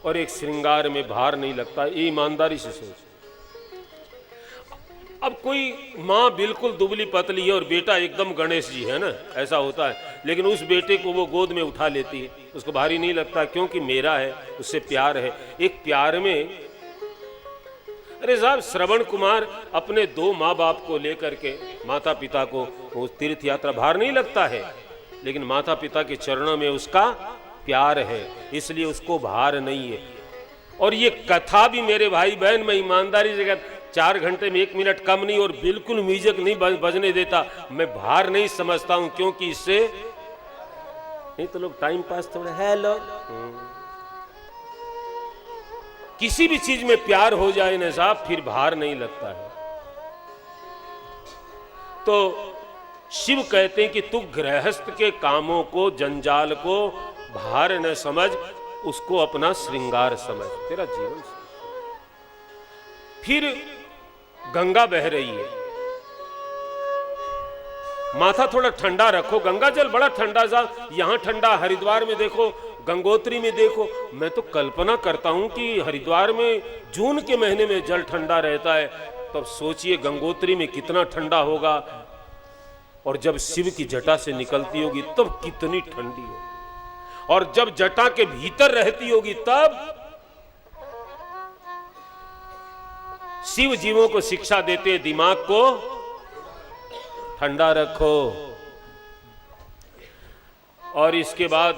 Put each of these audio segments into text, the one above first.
और एक श्रृंगार में भार नहीं लगता। ये ईमानदारी से सोच। अब कोई माँ बिल्कुल दुबली पतली है और बेटा एकदम गणेश जी है ना, ऐसा होता है, लेकिन उस बेटे को वो गोद में उठा लेती है, उसको भारी नहीं लगता क्योंकि मेरा है, उससे प्यार है। एक प्यार में, अरे साहब श्रवण कुमार अपने 2 माँ बाप को लेकर के, माता पिता को, वो तीर्थ यात्रा भार नहीं लगता है, लेकिन माता पिता के चरणों में उसका प्यार है, इसलिए उसको भार नहीं है। और ये कथा भी मेरे भाई बहन, मैं ईमानदारी से कहता, 4 घंटे में 1 मिनट कम नहीं और बिल्कुल म्यूजिक नहीं बजने देता, मैं भार नहीं समझता हूं, क्योंकि इससे नहीं तो लोग टाइम पास थोड़ा हेलो, किसी भी चीज में प्यार हो जाए ना साहब, फिर भार नहीं लगता है। तो शिव कहते हैं कि तू गृहस्थ के कामों को, जंजाल को भार न समझ, उसको अपना श्रृंगार समझ, तेरा जीवन। फिर गंगा बह रही है, माथा थोड़ा ठंडा रखो, गंगा जल बड़ा ठंडा सा, यहां ठंडा, हरिद्वार में देखो, गंगोत्री में देखो। मैं तो कल्पना करता हूं कि हरिद्वार में जून के महीने में जल ठंडा रहता है, तब सोचिए गंगोत्री में कितना ठंडा होगा, और जब शिव की जटा से निकलती होगी तब कितनी ठंडी होगी, और जब जटा के भीतर रहती होगी तब। शिव जीवों को शिक्षा देते, दिमाग को ठंडा रखो। और इसके बाद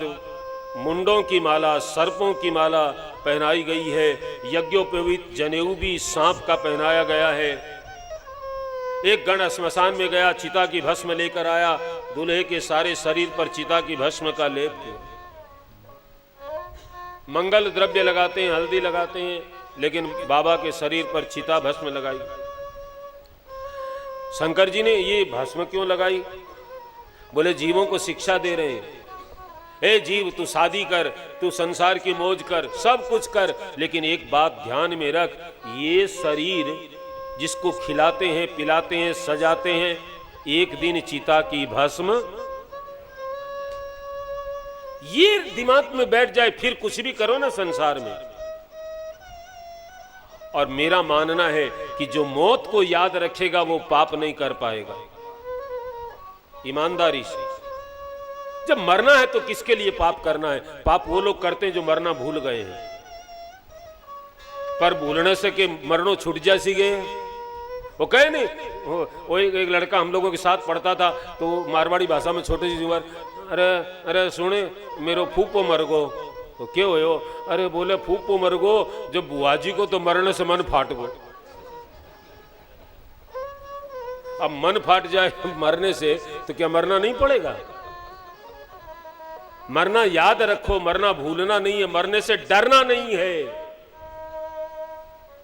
मुंडों की माला, सर्पों की माला पहनाई गई है, यज्ञोपवीत जनेऊ भी सांप का पहनाया गया है। एक गण श्मशान में गया, चिता की भस्म लेकर आया, दूल्हे के सारे शरीर पर चिता की भस्म का लेप किया। मंगल द्रव्य लगाते हैं, हल्दी लगाते हैं, लेकिन बाबा के शरीर पर चिता भस्म लगाई। शंकर जी ने ये भस्म क्यों लगाई? बोले जीवों को शिक्षा दे रहे हैं, ए जीव तू शादी कर, तू संसार की मौज कर, सब कुछ कर, लेकिन एक बात ध्यान में रख, ये शरीर जिसको खिलाते हैं, पिलाते हैं, सजाते हैं, एक दिन चिता की भस्म, ये दिमाग में बैठ जाए, फिर कुछ भी करो ना संसार में। और मेरा मानना है कि जो मौत को याद रखेगा वो पाप नहीं कर पाएगा। ईमानदारी से, जब मरना है तो किसके लिए पाप करना है? पाप वो लोग करते हैं जो मरना भूल गए हैं, पर भूलने से कि मरनो छूट जैसी गए। वो कहे नहीं, वो एक लड़का हम लोगों के साथ पढ़ता था, तो मारवाड़ी भाषा में छोटी सी उम्र, अरे अरे सुने मेरो फूफो मर गो। तो क्यों हो? अरे बोले फूफो मर गो, जब बुआ जी को तो मरने से मन फाट गो। अब मन फाट जाए मरने से तो क्या मरना नहीं पड़ेगा? मरना याद रखो, मरना भूलना नहीं है, मरने से डरना नहीं है,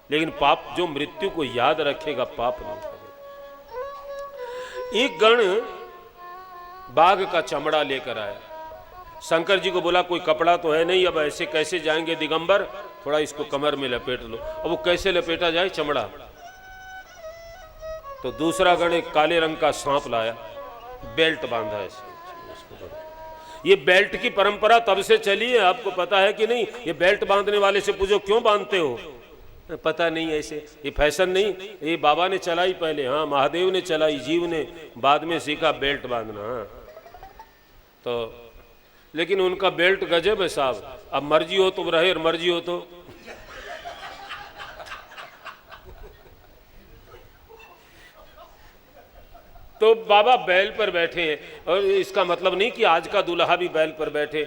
लेकिन पाप, जो मृत्यु को याद रखेगा पाप नहीं करेगा। एक गण बाघ का चमड़ा लेकर आया, शंकर जी को बोला कोई कपड़ा तो है नहीं, अब ऐसे कैसे जाएंगे दिगंबर, थोड़ा इसको कमर में लपेट लो। अब वो कैसे लपेटा जाए चमड़ा? तो दूसरा गण एक काले रंग का सांप लाया, बेल्ट बांधा है। ये बेल्ट की परंपरा तब से चली है, आपको पता है कि नहीं? ये बेल्ट बांधने वाले से पूछो क्यों बांधते हो, पता नहीं, ऐसे ये फैशन नहीं, ये बाबा ने चलाई पहले, हाँ महादेव ने चलाई, जीव ने बाद में सीखा बेल्ट बांधना। हाँ तो लेकिन उनका बेल्ट गजब है साहब, अब मर्जी हो तो रहे और मर्जी हो तो बाबा बैल पर बैठे हैं। और इसका मतलब नहीं कि आज का दूल्हा भी बैल पर बैठे,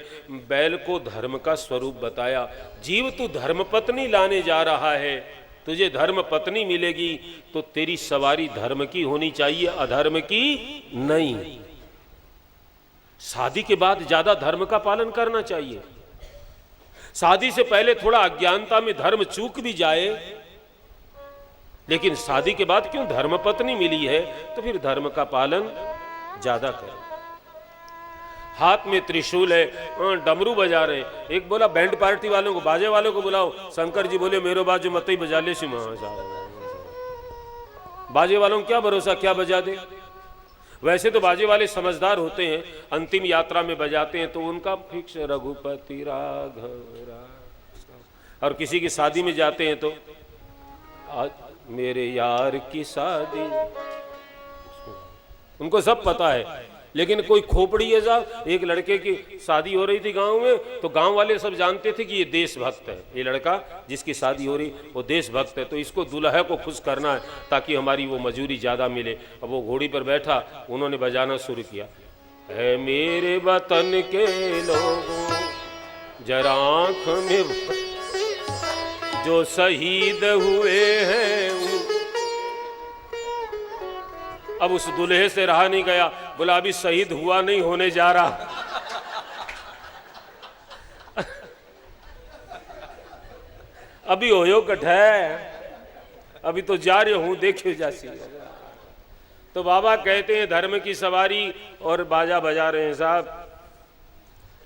बैल को धर्म का स्वरूप बताया। जीव तू धर्म पत्नी लाने जा रहा है, तुझे धर्म पत्नी मिलेगी तो तेरी सवारी धर्म की होनी चाहिए, अधर्म की नहीं। शादी के बाद ज्यादा धर्म का पालन करना चाहिए। शादी से पहले थोड़ा अज्ञानता में धर्म चूक भी जाए, लेकिन शादी के बाद क्यों धर्म पत्नी मिली है तो फिर धर्म का पालन ज्यादा करें। हाथ में त्रिशूल है, डमरू बजा रहे हैं। एक बोला बैंड पार्टी वालों को, बाजे वालों को बुलाओ। शंकर जी बोले मेरो बाजू मत ही बजा ले, बाजे वालों को क्या भरोसा क्या बजा दे। वैसे तो बाजे वाले समझदार होते हैं, अंतिम यात्रा में बजाते हैं तो उनका फिक्स रघुपति राघव। और किसी की शादी में जाते हैं तो आज मेरे यार की शादी, उनको सब पता है। लेकिन कोई खोपड़ी है साहब, एक लड़के की शादी हो रही थी गांव में, तो गांव वाले सब जानते थे कि ये देशभक्त है, ये लड़का जिसकी शादी हो रही वो देशभक्त है, तो इसको दुल्हा को खुश करना है ताकि हमारी वो मजूरी ज़्यादा मिले। अब वो घोड़ी पर बैठा, उन्होंने बजाना शुरू किया, है मेरे वतन के लोगों जरा आँख में जो शहीद हुए हैं। अब उस दूल्हे से रहा नहीं गया, बोला अभी शहीद हुआ नहीं, होने जा रहा। अभी होयो कट है, अभी तो जा रहे हूं, देखियो जासी। तो बाबा कहते हैं धर्म की सवारी और बाजा बजा रहे हैं साहब,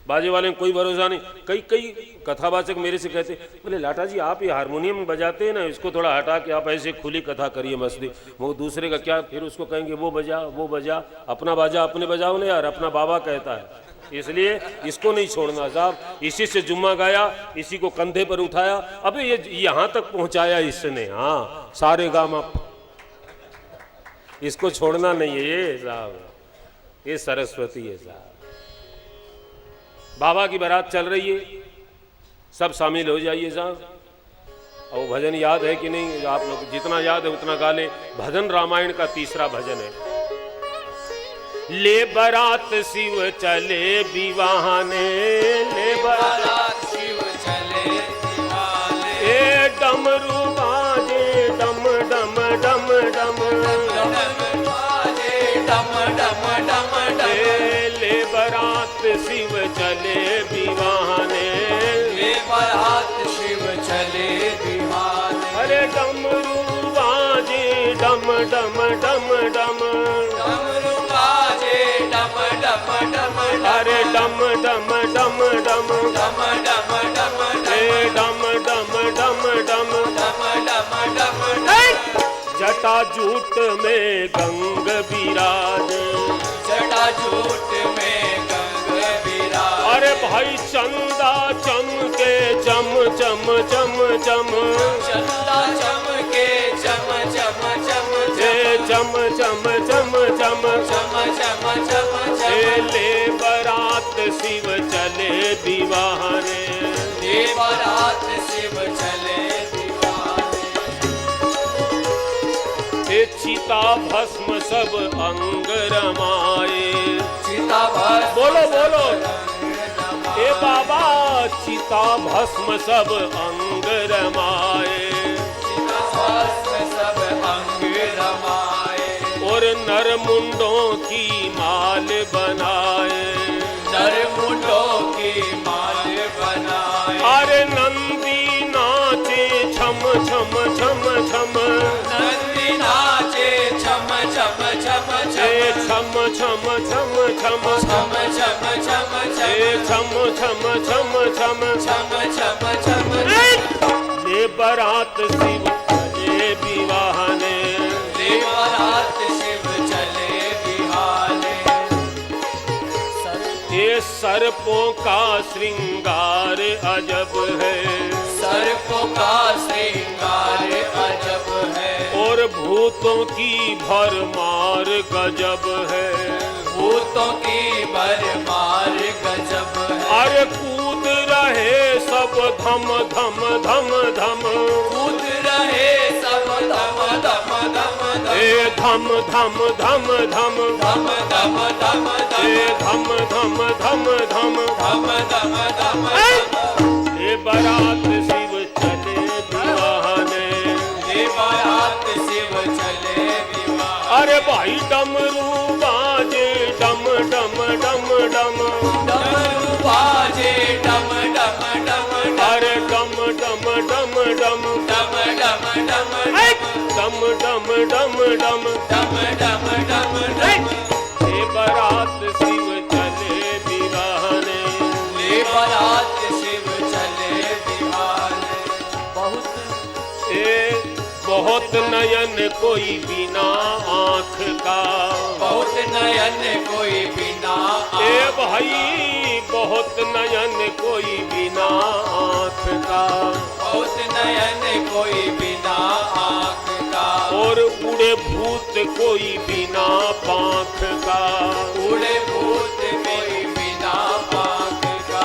बाजे वाले में कोई भरोसा नहीं। कई कथावाचक मेरे से कहते, बोले लाटा जी आप ये हारमोनियम बजाते हैं ना, इसको थोड़ा हटा के आप ऐसे खुली कथा करिए मस्ती। वो दूसरे का क्या, फिर उसको कहेंगे वो बजा, अपना बाजा अपने बजाओ ना यार, अपना बाबा कहता है। इसलिए इसको नहीं छोड़ना साहब। इसी से जुम्मा गाया, इसी को कंधे पर उठाया, अबे ये यहाँ तक पहुँचाया इसने। हाँ, सारे गामा, इसको छोड़ना नहीं है ये साहब, ये सरस्वती है साहब। बाबा की बारात चल रही है, सब शामिल हो जाइए साहब। और वो भजन याद है कि नहीं, आप लोग जितना याद है उतना गा ले। भजन रामायण का तीसरा भजन है, ले बरात शिव चले विवाहने, ले बरात शिव चले विवाहने, ए डमरू बाजे डम डम डम डम, ले बरात शिव चले विवाहने, ले बरात शिव चले विवाहने, अरे डमरू बाजे डम डम डम डम, डमरू बाजे डम डम डम, अरे डम डम डम डम, डम डम डम, ए डम डम डम डम, डम डम डम। जटा जूट में गंग विराज, जटा जूट में गंग विराज, अरे भाई चंदा चमके चम चम चम चम, चंदा चमके चम चम चम चम चम चम चम चम चम चम, ले बरात शिव चले विवाहने, ले बरात शिव चले चिता भस्म सब अंग रमाए, चिता भस्म, बोलो बोलो ए बाबा, चिता भस्म सब अंग रमाए, चिता भस्म सब अंग रमाए, और नर मुंडों की माल बनाए, नर मुंडों की माल बनाए, अरे नंदी नाचे छम छम छम छम, नंदी नाचे छम छम छम छम, छम छम छम छम छम छम छम छम छम छम छम छम छम, ले बरात शिव चले विवाहने, ले बरात शिव चले विवाहने, ये सर्पों का श्रृंगार अजब है, सर्पों का श्रृंगार अजब है, और भूतों की भरमार गजब है, भूतों की भरमार गजब है, अरे कूद रहे सब धम धम धम धम, कूद रहे सब धम धम धम, ए धम धम धम धम धम धम धम, ए धम धम धम धम धम धम धम, ए बरात शिव चले विवाहने, ए बरात शिव चले विवाहने, अरे भाई डमरू बाजे डम डम डम डम, डमरू बाजे डम डम डम, अरे डम डम डम डम, डम डम डम डम डम डम डम, डम डम डम डम, ए बरात शिव चले विवाहने, ले बरात शिव चले विवाहने, बहुत नयन कोई बिना आँख का, बहुत नयन कोई बिना, ए भाई बहुत नयन कोई बिना आँख का, बहुत नयन कोई बिना आँख का, और उड़े भूत कोई बिना पाँख का, उड़े भूत कोई बिना पाँख का।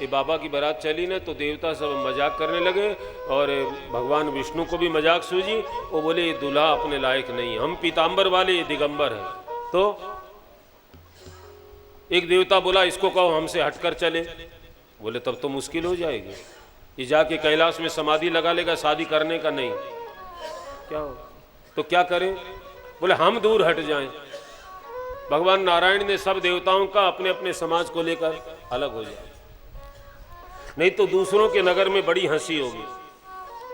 ये बाबा की बारात चली ना तो देवता सब मजाक करने लगे और भगवान विष्णु को भी मजाक सूझी। वो बोले ये दूल्हा अपने लायक नहीं, हम पीतांबर वाले, ये दिगंबर है। तो एक देवता बोला इसको कहो हमसे हटकर चले। बोले तब तो मुश्किल हो जाएगी, ये जाके कैलाश में समाधि लगा लेगा, शादी करने का नहीं, क्या हो तो क्या करें? बोले हम दूर हट जाएं। भगवान नारायण ने सब देवताओं का अपने अपने समाज को लेकर अलग हो जाए, नहीं तो दूसरों के नगर में बड़ी हंसी होगी।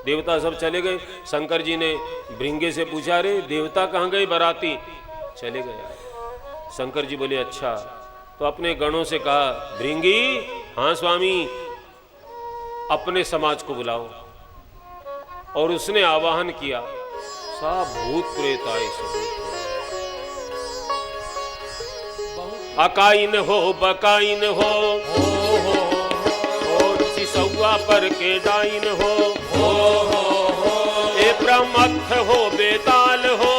देवता सब चले गए। शंकर जी ने भृंगे से पूछा, रे देवता कहाँ गए बाराती? चले गए। शंकर जी बोले अच्छा। तो अपने गणों से कहा, भृंगी, हाँ स्वामी, अपने समाज को बुलाओ। और उसने आवाहन किया, सब भूत प्रेत आए। अकाइन हो बकाइन हो, और सिसौआ पर के डाइन हो, ए प्रमथ हो बेताल हो,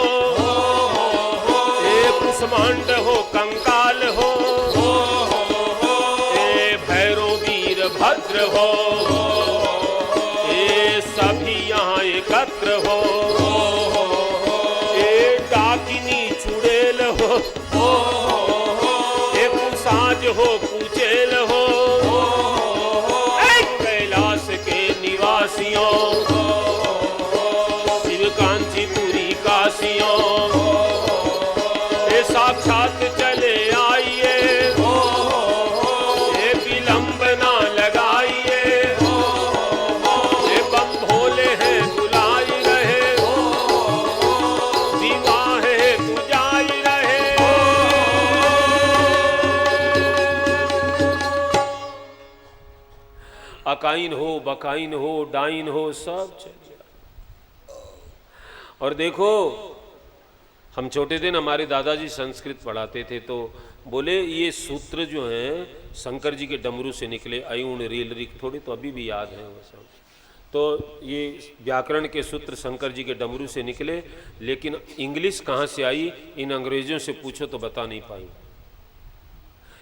ए कुष्मांड हो कंकाल हो, ए भैरव वीर भद्र हो, ए सभी यहाँ एकत्र हो, ए डाकिनी चुड़ैल हो, ए कुसाज हो कुचेल हो, कैलाश के निवासियों, शिव कांचीपुरी काशियों, ए साक्षात चले आइए, ए विलंब ना लगाइए, ए बम भोले हैं बुलाई रहे, विवाह है तुझाई रहे। अकाइन हो बकाइन हो डाइन हो, सब चलिए। और देखो हम छोटे थे ना, हमारे दादाजी संस्कृत पढ़ाते थे, तो बोले ये सूत्र जो हैं शंकर जी के डमरू से निकले, अयुण रील रिक, थोड़े तो अभी भी याद हैं वो सब। तो ये व्याकरण के सूत्र शंकर जी के डमरू से निकले, लेकिन इंग्लिश कहाँ से आई इन अंग्रेजों से पूछो तो बता नहीं पाई।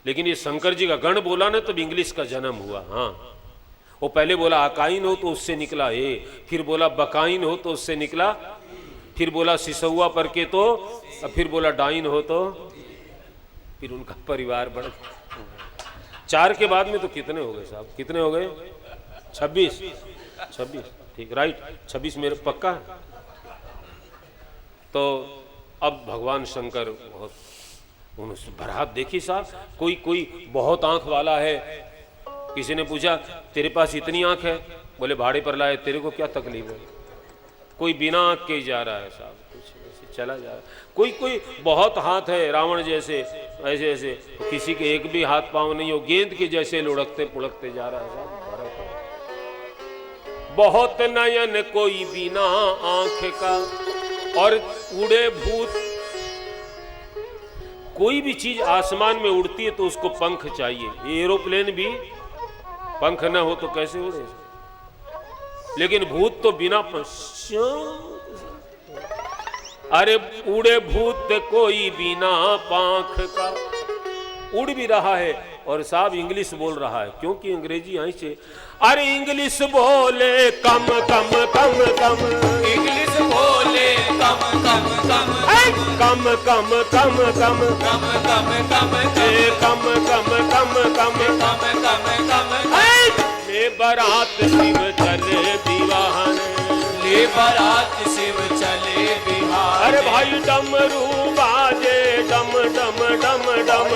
लेकिन ये शंकर जी का गण बोला ना तब इंग्लिश का जन्म हुआ। हाँ, वो पहले बोला अकाइन हो तो उससे निकला ए, फिर बोला बकाइन हो तो उससे निकला, फिर बोला सिसौआ पर के तो, फिर बोला डाइन हो तो, फिर उनका परिवार बढ़। 4 के बाद में तो कितने हो गए साहब? कितने हो गए? 26। ठीक, राइट, 26 मेरे पक्का है। तो अब भगवान शंकर बहुत, उन्होंने बारात देखी साहब, कोई बहुत आंख वाला है। किसी ने पूछा तेरे पास इतनी आंख है? बोले भाड़े पर लाए, तेरे को क्या तकलीफ है? कोई बिना आंख के जा रहा है साहब, कुछ चला जा रहा है। कोई बहुत हाथ है रावण जैसे, ऐसे ऐसे, किसी के एक भी हाथ पांव नहीं हो, गेंद के जैसे लुढ़कते पुढ़कते जा रहा है साहब। बहुत नयन कोई बिना आंख का, और उड़े भूत। कोई भी चीज आसमान में उड़ती है तो उसको पंख चाहिए। एरोप्लेन भी पंख ना हो तो कैसे उड़े? लेकिन भूत तो बिना अरे उड़े भूत कोई बिना पंख का, उड़ भी रहा है और साहब इंग्लिश बोल रहा है, क्योंकि अंग्रेजी यहीं से। अरे इंग्लिश बोले कम कम कम कम, इंग्लिश बोले कम कम कम, कम कम कम कम कम कम कम, कम कम कम कम कम कम, ले बारात शिव चले विवाहन, ले बारात शिव चले विवाह। अरे भाई डमरू बाजे डम डम डम डम,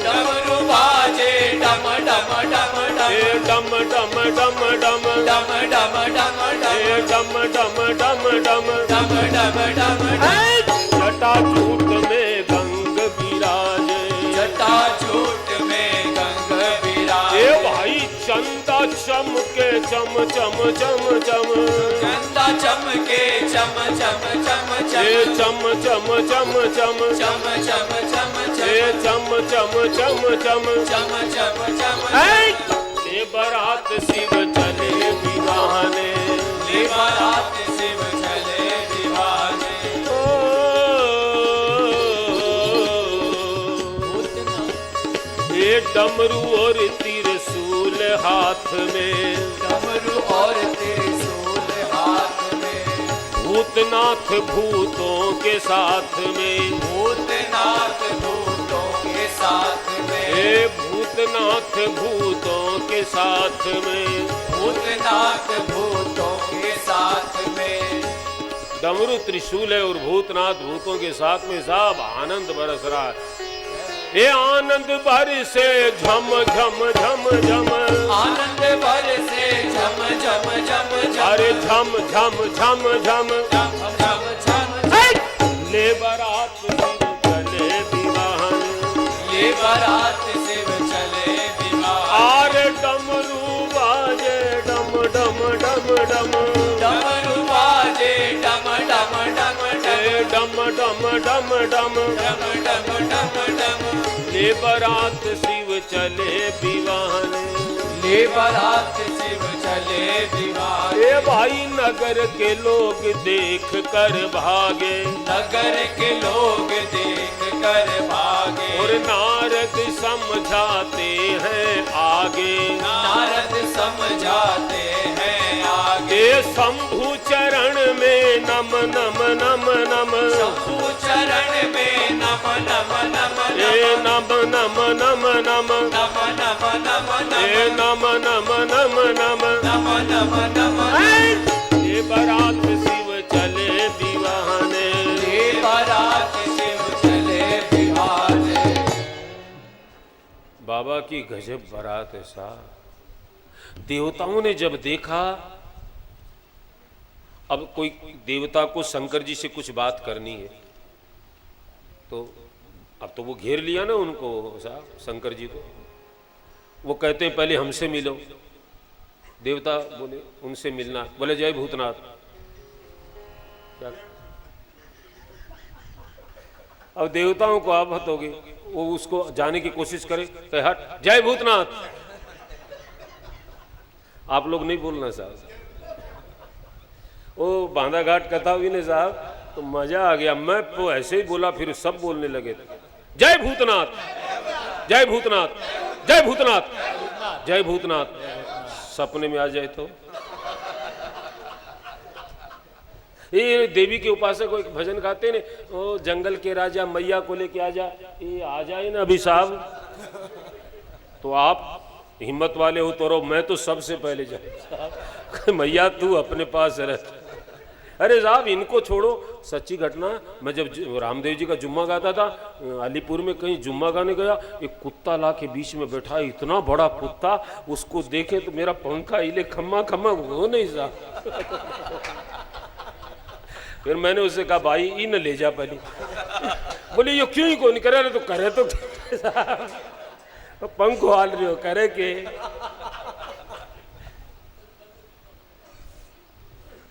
डमरू बाजे डम डम डम डम, डम डम डम डम डम डम डम डम, डम डम डम डम डम डम डम, जटाजूट में गंग विराजे, जटाजूट में गंग विराजे। ए भाई चंदा चमके चम चम चम चम, चंदा चमके चम चम चम ए चम, चम चम चम चम चम चम चम ए चम, चम चम चम चम चम चम चम, ए बारात शिव चले विवाहन, डमरू और त्रिशूल हाथ में, डमरू और त्रिशूल हाथ में, भूतनाथ भूतों के साथ में, भूतनाथ भूतों के साथ में, हे भूतनाथ भूतों के साथ में, भूतनाथ भूतों के साथ में। डमरू त्रिशूल है और भूतनाथ भूतों के साथ में। साहब आनंद बरस रहा है, ये आनंद बरसे झम झम झम झम, आनंद बरसे झम झम झम झम, अरे झम झम झम झम, झम झम झम झम। ले बारात शिव चले विवाहन, ले बारात शिव चले विवाह, अरे डमरू बाजे डम डम डम डम, डमरू बाजे डम डम डम ए डम, डम डम डम डम, डम डम डम डम। ले बारात शिव चले विवाहन, ले बारात शिव चले विवाह, ए भाई नगर के लोग देख कर भागे, नगर के लोग देख कर भागे, और नारद समझाते हैं आगे, नारद समझाते हैं आगे। ए शंभु चरण में नम नम नम नम, शंभु चरण में नम नम नम ए नम, नम नम नम नम, नम नम नम ए नम, नम नम नम नम, नम नम नम नम। ये बारात शिव चले विवाहने, ले बारात शिव चले विवाह, बाबा की गजब बारात है साहब। देवताओं ने जब देखा, अब कोई देवता को शंकर जी से कुछ बात करनी है, तो अब तो वो घेर लिया ना उनको साहब, शंकर जी को। वो कहते हैं पहले हमसे मिलो। देवता बोले उनसे मिलना, बोले जय भूतनाथ। क्या अब देवताओं को आफत होगी, वो उसको जाने की कोशिश करे, कहे हट जय भूतनाथ। आप लोग नहीं बोलना साहब। वो बांधा घाट कथा हुई ना साहब, तो मजा आ गया। मैं तो ऐसे ही बोला, फिर सब बोलने लगे जय भूतनाथ, जय भूतनाथ, जय भूतनाथ, जय भूतनाथ। सपने में आ जाए तो ये देवी के उपासक को एक भजन गाते ने, ओ जंगल के राजा मैया को लेके आ जा। ये आ जाए ना अभी साहब, तो आप हिम्मत वाले हो तो रो, मैं तो सबसे पहले जाऊँ। मैया तू अपने पास रह। अरे साहब इनको छोड़ो, सच्ची घटना। मैं जब रामदेव जी का जुम्मा गाता था, अलीपुर में कहीं जुम्मा गाने गया, एक कुत्ता ला के बीच में बैठा, इतना बड़ा कुत्ता, उसको देखे तो मेरा पंखा हिले, खम्मा खम्मा हो नहीं साहब। फिर मैंने उससे कहा भाई इन ले जा पहले। बोले ये क्यों ही को नहीं करे, तो करे तो पंख हाल रहे हो, करे के।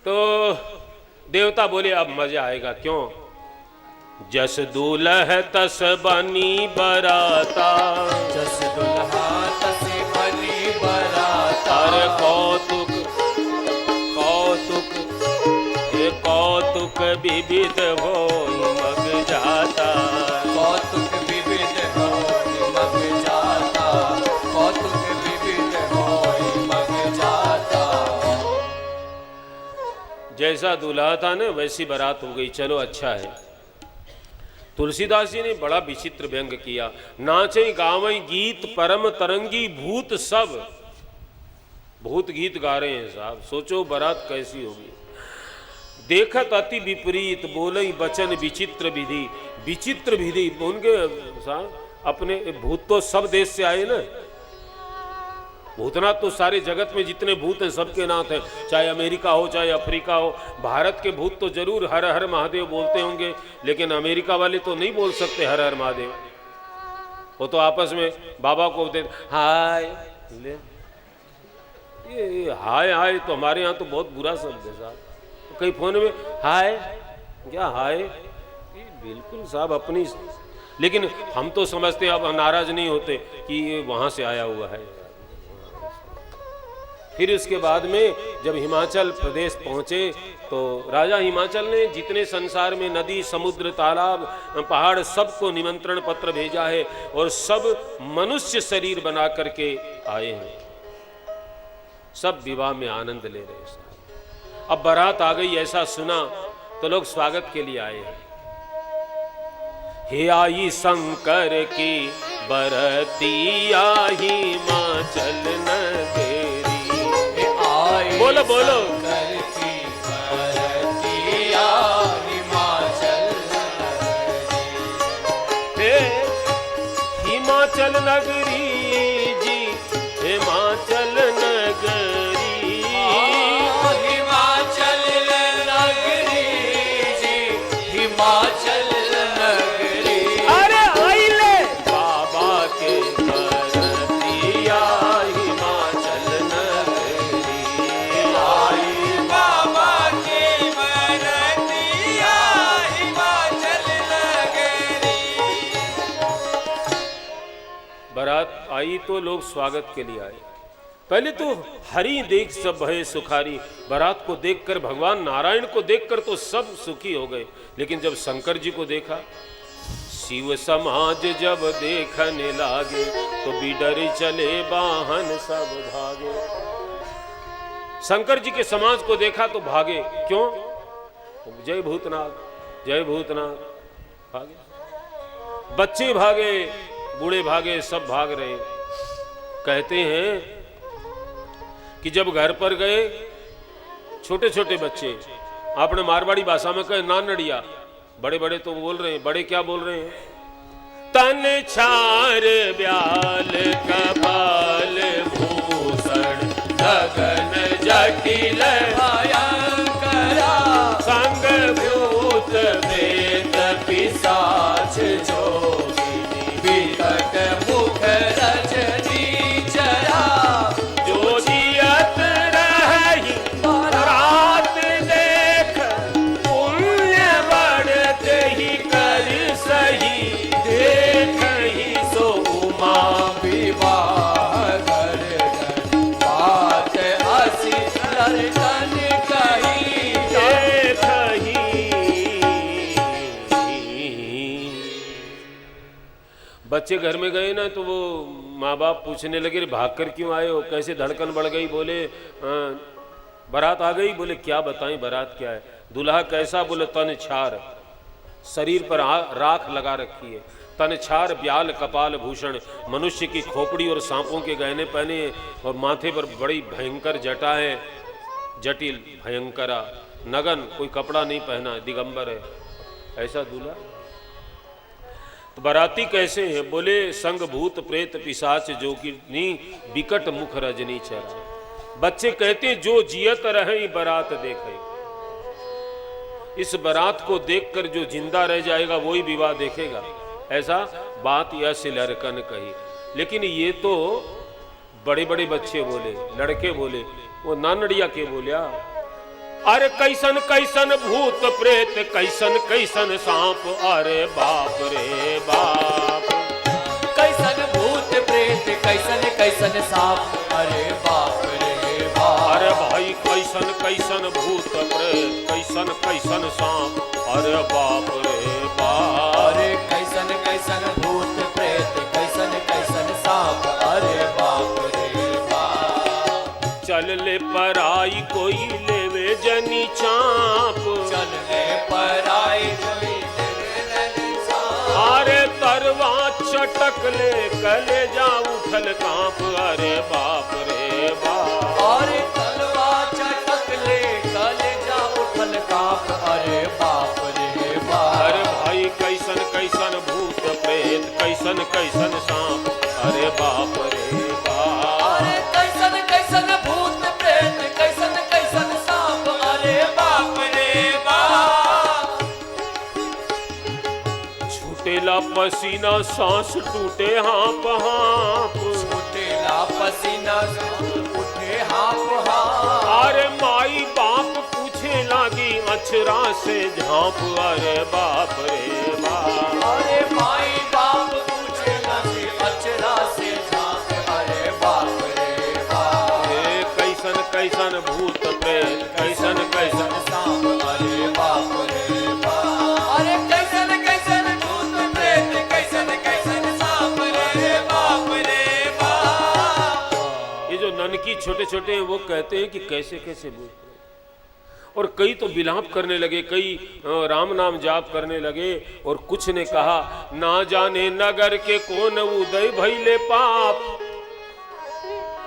तो देवता बोले अब मजा आएगा। क्यों? जस दूल्हा तस बनी बराता, जस दुल्हा तस बनी बराता, अरे कौतुक कौतुक ये कौतुक विविध हो मग जाता, कौतुक विविध हो मग जाता, कौतुक विविध हो मग जाता। जैसा दूल्हा था ना वैसी बारात हो गई। चलो अच्छा है। तुलसीदास जी ने बड़ा विचित्र व्यंग किया। नाचे गावई गीत परम तरंगी भूत सब, भूत गीत गा रहे हैं साहब। सोचो बारात कैसी होगी। देखत अति विपरीत बोलई बचन विचित्र विधि, विचित्र विधि। उनके साहब अपने भूत तो सब देश से आए ना, भूतनाथ तो सारे जगत में जितने भूत हैं सबके नाथ हैं, चाहे अमेरिका हो चाहे अफ्रीका हो। भारत के भूत तो जरूर हर हर महादेव बोलते होंगे, लेकिन अमेरिका वाले तो नहीं बोल सकते हर हर महादेव। वो तो आपस में बाबा को दे हाय ले, ये हाय हाय तो हमारे यहाँ तो बहुत बुरा शब्द है साहब। तो कई फोन में हाय क्या हाय, बिल्कुल साहब अपनी। लेकिन हम तो समझते हैं, अब नाराज नहीं होते कि ये वहां से आया हुआ है। फिर उसके बाद में जब हिमाचल प्रदेश पहुंचे तो राजा हिमाचल ने जितने संसार में नदी, समुद्र, तालाब, पहाड़, सबको निमंत्रण पत्र भेजा है और सब मनुष्य शरीर बना करके आए हैं। सब विवाह में आनंद ले रहे हैं। अब बारात आ गई ऐसा सुना तो लोग स्वागत के लिए आए हैं। हे आई शंकर की बरतिया हिमाचल नगरी। बोलो बोलो। हिमाचल नगरी जी, हिमाचल नगरी, हिमाचल नगरी जी, हिमाचल नगरी। अरे आइले बाबा के बरतिया हिमाचल नगरी। आई बाबा के बरतिया हिमाचल नगरी। बारात आई तो लोग स्वागत के लिए आए। पहले तो हरि देख सब भय सुखारी, बारात को देखकर, भगवान नारायण को देखकर तो सब सुखी हो गए। लेकिन जब शंकर जी को देखा, शिव समाज जब देखने लागे तो बिडर चले वाहन सब भागे। शंकर जी के समाज को देखा तो भागे। क्यों? जय भूतनाथ, जय भूतनाथ, भागे। बच्चे भागे, बूढ़े भागे, सब भाग रहे। कहते हैं कि जब घर पर गए, छोटे छोटे बच्चे, आपने मारवाड़ी भाषा में कहे ना नड़िया, बड़े बड़े तो बोल रहे हैं। बड़े क्या बोल रहे हैं? तन छार ब्याल कपाल भूषण गगन जटिल भयंकरा, संग भूत प्रेत पिशाच जोगिनी, विकट मुख रजनी चरा, जो जियत रही रात देख, पुण्य बढ़ते ही कर सही, देख ही सो उमा विवाह घर बात असी लड़कन कही, देख ही। बच्चे घर में गए ना तो वो माँ बाप पूछने लगे, भाग कर क्यों आए हो, कैसे धड़कन बढ़ गई? बोले बारात आ गई। बोले क्या बताएं बारात क्या है? दूल्हा कैसा? बोले तन छार, शरीर पर राख लगा रखी है, तन छार ब्याल कपाल भूषण, मनुष्य की खोपड़ी और सांपों के गहने पहने और माथे पर बड़ी भयंकर जटा है, जटिल भयंकरा, नगन, कोई कपड़ा नहीं पहना, दिगंबर है। ऐसा दूल्हा? तो बाराती कैसे हैं? बोले संग भूत प्रेत पिशाच जोगिनी, विकट मुख रजनी चरा। बच्चे कहते जो जियत रहे बारात देखे। इस बारात को देखकर जो जिंदा रह जाएगा वही विवाह देखेगा, ऐसा बात यश लड़कन कही। लेकिन ये तो बड़े बड़े बच्चे बोले, लड़के बोले, वो नानड़िया के बोलिया, अरे कैसन कैसन भूत प्रेत, कैसन कैसन सांप, अरे बाप रे बाप, कैसन भूत प्रेत, कैसन कैसन सांप, अरे बाप रे बाप। अरे भाई कैसन कैसन भूत प्रेत, कैसन कैसन सांप, अरे बाप रे बाप। अरे कैसन कैसन भूत प्रेत, कैसन कैसन सांप, अरे बाप रे बाप। चल ले पराई कोई लेवे जनी चाप, चलने पर आई कोई लेवे चाप। अरे तरवा चटक ले कलेजा उठल कांप, अरे बाप रे बाप। अरे तलवा चटक ले कलेजा उठल कांप, अरे बाप रे बाप। अरे भाई कैसन कैसन भूत प्रेत, कैसन कैसन सांप, अरे बाप रे बाप। अरे कैसन कैसन भूत प्रेत, कैसन कैसन सांप, अरे बाप रे बाप। छूटेला पसीना सांस टूटे हाँप हाँप, छूटेला पसीना उठे हाँप हाँप। अरे माई बाप पूछे लागी अछरा से झांप, अरे बाप रे बाप। अरे माई बाप पूछे लगे अचरा से झांप, अरे बाप रे बाप। कैसन कैसन भूत प्रेत कैसन कैसन सांप अरे बाप रे बाप। अरे कैसन कैसन भूत प्रेत कैसन कैसन सांप रे बाप रे बाप। ये जो ननकी छोटे छोटे हैं वो कहते हैं कि कैसे कैसे भूत प्रेत। और कई तो विलाप करने लगे, कई राम नाम जाप करने लगे, और कुछ ने कहा ना जाने नगर के कौन उदय भइले पाप।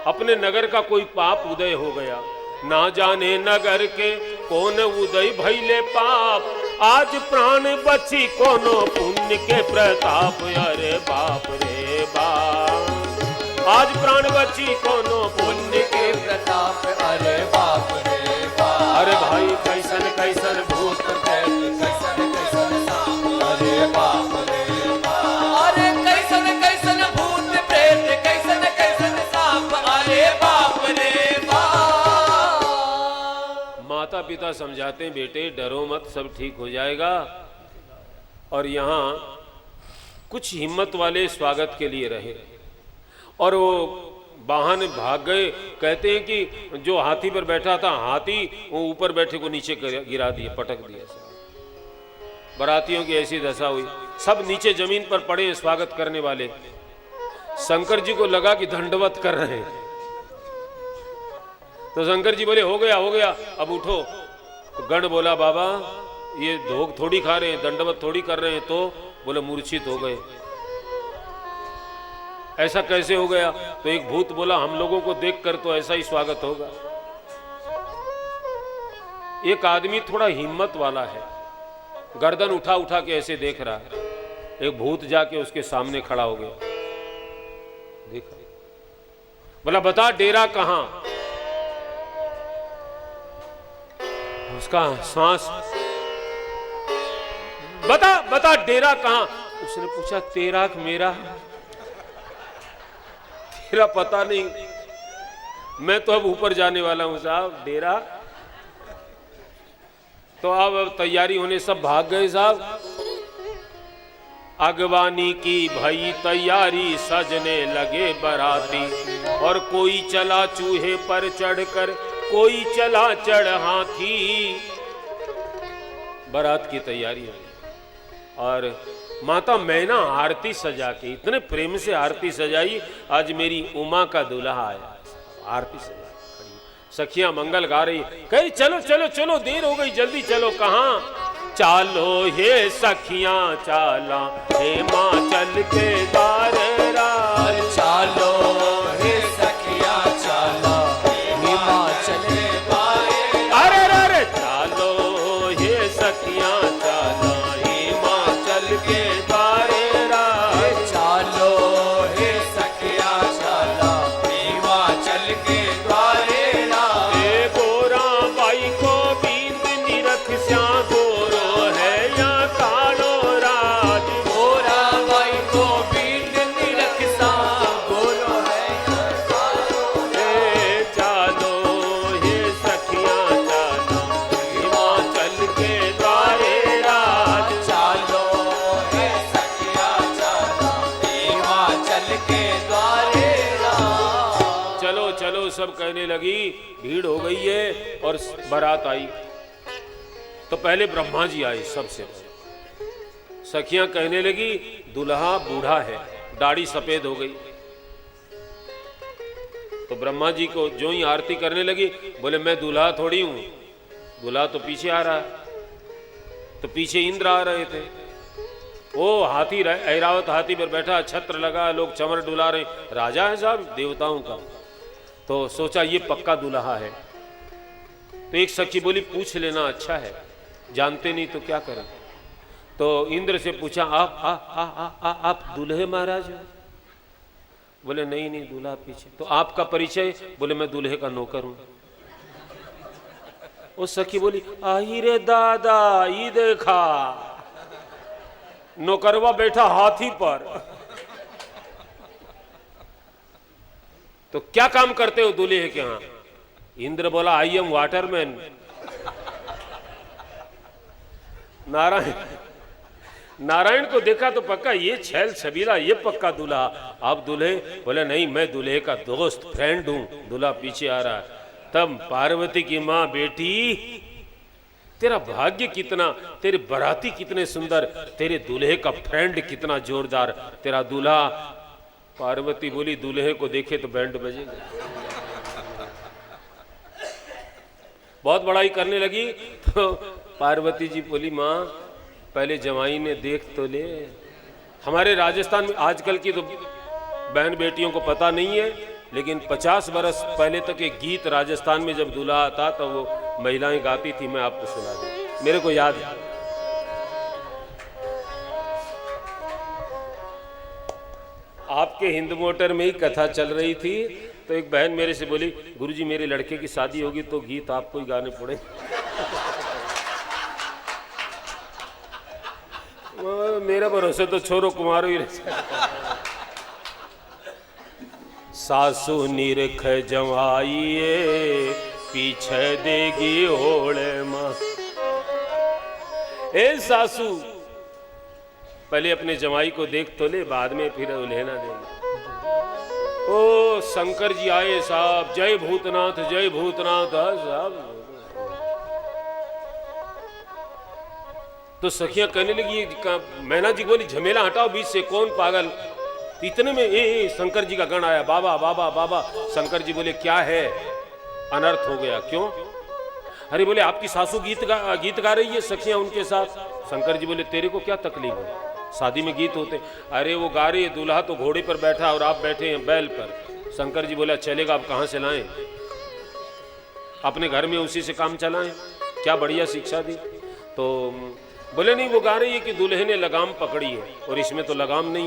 अपने नगर का कोई पाप उदय हो गया। ना जाने नगर के कौन उदय भइले पाप, आज प्राण बची कोनो पुण्य के प्रताप। अरे बाप रे बाप, आज प्राण बची कोनो पुण्य के प्रताप। अरे बाप रे बाप। अरे भाई कैसन कैसन भूत प्रेत कैसन कैसन सांप अरे बाप रे बाप। अरे कैसन कैसन भूत प्रेत कैसन कैसन सांप अरे बाप रे बाप। माता पिता समझाते हैं बेटे डरो मत, सब ठीक हो जाएगा। और यहाँ कुछ हिम्मत वाले स्वागत के लिए रहे और वो वाहन भाग गए। कहते हैं कि जो हाथी पर बैठा था, हाथी वो ऊपर बैठे को नीचे गिरा दिया, पटक दिया। बारातियों की ऐसी दशा हुई, सब नीचे जमीन पर पड़े स्वागत करने वाले। शंकर जी को लगा कि दंडवत कर रहे हैं, तो शंकर जी बोले हो गया अब उठो। तो गण बोला बाबा ये भोग थोड़ी खा रहे हैं, दंडवत थोड़ी कर रहे हैं। तो बोले मूर्छित हो गए। ऐसा कैसे हो गया? तो एक भूत बोला हम लोगों को देखकर तो ऐसा ही स्वागत होगा। एक आदमी थोड़ा हिम्मत वाला है, गर्दन उठा उठा के ऐसे देख रहा है। एक भूत जाके उसके सामने खड़ा हो गया, देखा, बोला बता डेरा कहां? उसका सांस, बता डेरा कहां? उसने पूछा तेरा मेरा, तेरा पता नहीं, मैं तो अब ऊपर जाने वाला हूं साहब, डेरा। तो अब तैयारी होने सब भाग गए साहब। अगवानी की भई तैयारी, सजने लगे बराती, और कोई चला चूहे पर चढ़कर, कोई चला चढ़ हाथी। बारात की तैयारी है और माता मैना आरती सजा के, इतने प्रेम से आरती सजाई। आज मेरी उमा का दूल्हा आया, आरती सजा खड़ी, सखियां मंगल गा रही, कही चलो चलो चलो देर हो गई, जल्दी चलो। कहां? चालो हे सखियां चाला, हे माँ चल के दारेरा। चालो हे सखियां चाला, हे माँ चले बारे। अरे अरे चालो हे सखियां चाला, हे माँ चल के दारेरा। चालो हे सखियां चाला, हे माँ चल के द्वारेरा। ए गोरा बाई को बींद निरख श्या, गोरो है या कालो राज। गोरा बाई को बींद निरख सा, गोरो है या कालो ए चालो हे सखियां चाला, हे माँ चल के द्वारे राज। चालो हे सखियां चाला, हे माँ चल के द्वारेरा। चलो चलो सब कहने लगी, भीड़ हो गई है और बारात आई। तो पहले ब्रह्मा जी आए सबसे पहले। सखियां कहने लगी दूल्हा बूढ़ा है, दाढ़ी सफेद हो गई। तो ब्रह्मा जी को जो ही आरती करने लगी, बोले मैं दूल्हा थोड़ी हूं, दूल्हा तो पीछे आ रहा है। तो पीछे इंद्र आ रहे थे, वो हाथी ऐरावत हाथी पर बैठा, छत्र लगा, लोग चमर डुला रहे, राजा है साहब देवताओं का। तो सोचा ये पक्का दूल्हा है। तो एक सखी बोली पूछ लेना अच्छा है, जानते नहीं तो क्या करें। तो इंद्र से पूछा आप दूल्हे महाराज हो? बोले नहीं नहीं दूल्हा पीछे। तो आपका परिचय? बोले मैं दूल्हे का नौकर हूं। उस सखी बोली आई रे दादा, ई देखा नौकरवा बैठा हाथी पर। तो क्या काम करते हो दूल्हे के यहाँ? इंद्र बोला आई एम वाटरमैन। नारायण को देखा तो पक्का ये छैल छबीला, ये पक्का दूल्हा। आप दूल्हे? बोले नहीं मैं दूल्हे का दोस्त फ्रेंड हूं, दूल्हा पीछे आ रहा है। तब पार्वती की माँ, बेटी तेरा भाग्य कितना, तेरे बराती कितने सुंदर, तेरे दूल्हे का फ्रेंड कितना जोरदार, तेरा दूल्हा। पार्वती बोली, दूल्हे को देखे तो बैंड बजेगा। बहुत बड़ाई करने लगी तो पार्वती जी बोली, माँ पहले जमाई ने देख तो ले। हमारे राजस्थान में आजकल की तो बहन बेटियों को पता नहीं है, लेकिन 50 बरस पहले तक एक गीत राजस्थान में जब दूल्हा आता तो वो महिलाएं गाती थी, मैं आपको सुना दूं, मेरे को याद है। आपके हिंद मोटर में ही कथा चल रही थी तो एक बहन मेरे से बोली, गुरुजी मेरे लड़के की शादी होगी तो गीत आपको ही गाने पड़े। मेरा भरोसा तो छोरो कुमारो ही रहे। सासू निरख जमाइए पीछे देगी ओले माँ। ए सासू पहले अपने जमाई को देख तो ले, बाद में फिर उल्हेना देंगे। ओ शंकर जी आए साहब, जय भूतनाथ जय भूतनाथ साहब। तो सखियां कहने लगी, मैना जी बोली, झमेला हटाओ बीच से, कौन पागल। इतने में ए शंकर जी का गण आया, बाबा बाबा बाबा। शंकर जी बोले, क्या है, अनर्थ हो गया। क्यों? अरे बोले, आपकी सासू गीत गा रही है, सखियां उनके साथ। शंकर जी बोले, तेरे को क्या तकलीफ है, शादी में गीत होते। अरे वो गा रही है, दूल्हा तो घोड़े पर बैठा और आप बैठे हैं बैल पर। शंकर जी बोला, चलेगा, आप कहां से लाएं, अपने घर में उसी से काम चलाएं। क्या बढ़िया शिक्षा दी। तो बोले, नहीं वो गा रही है कि दूल्हे ने लगाम पकड़ी है, और इसमें तो लगाम नहीं है।